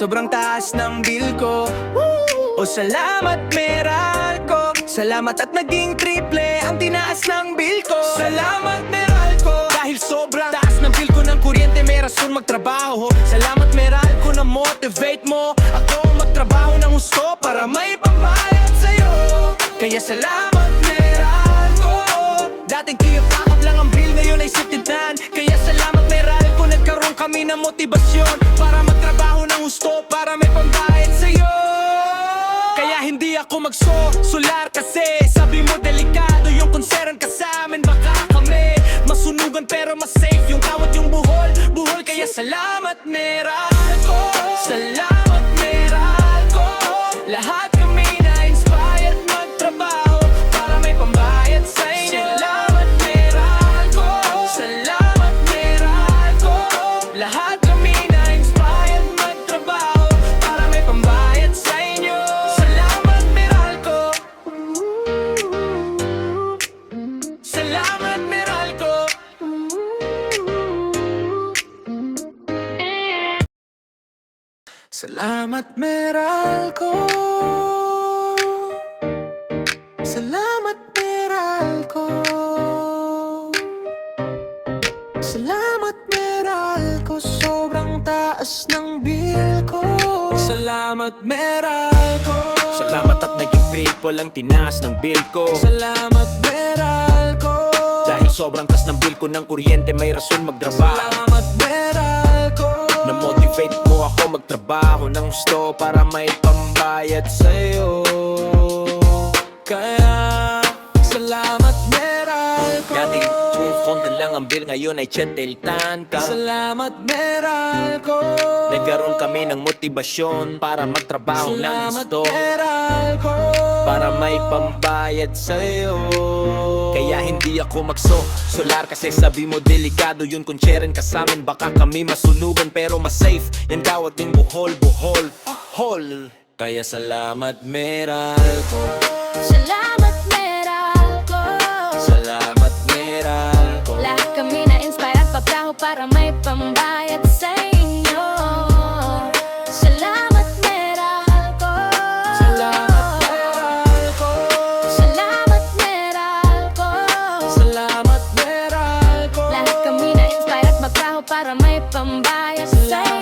sobrang taas ng bill ko. O salamat Meralco, salamat at naging triple ang tinaas ng bill ko. Salamat Meralco, dahil sobrang taas ng bill ko ng kuryente may rason magtrabaho. Salamat Meralco na motivate mo ako magtrabaho ng gusto para may pambayad sa'yo. Kaya salamat Meralco, dating kiyap-takap lang ang bill, ngayon ay sititan. Kaya salamat Meralco, nagkaroon kami ng motibasyon para magtrabaho ng gusto para may pambayad sa'yo. Kaya hindi ako magsosolar kasi sabi mo delikado yung concern ka sa amin. Baka kami masunugan pero mas safe yung tawat yung buhol. Kaya salamat Meralco, salamat Meralco. Lahat kami na-inspired magtrabaho para may pambayad sa inyo. Salamat Meralco, salamat Meralco. Lahat kami na-inspired magtrabaho para may pambayad sa inyo. Salamat Meralco, salamat Meralco. Salamat Meralco, salamat Meralco, salamat Meralco, sobrang taas ng bill ko. Salamat Meralco, Salamat at naging triple ang tinaas ng bill ko. salamat Meralco, Dahil sobrang taas ng bill ko ng kuryente may rason magtrabaho. salamat Meralco. Na-motivate mo ako magtrabaho ng gusto para may pambayad sa'yo. Kaya salamat Meralco, Dati 2 phone na lang ang bill, ngayon ay cheteltan ka. salamat Meralco, Nagkaroon kami ng motibasyon para magtrabaho ng salamat gusto Meralco, para may pambayad sa'yo. Kaya hindi ako magsosolar kasi sabi mo delikado yun kung sharing ka sa amin. Baka kami masunugan pero mas safe yan tawat din buhol. Kaya salamat Meralco, Salamat Meralco, salamat Meralco. lahat kami na-inspire at patraho para may pambayad sa inyo. Salamat Meralco, salamat Meralco, salamat Meralco. salamat Meralco, Lahat kami na-inspire at magtraho para may pambayad sa inyo.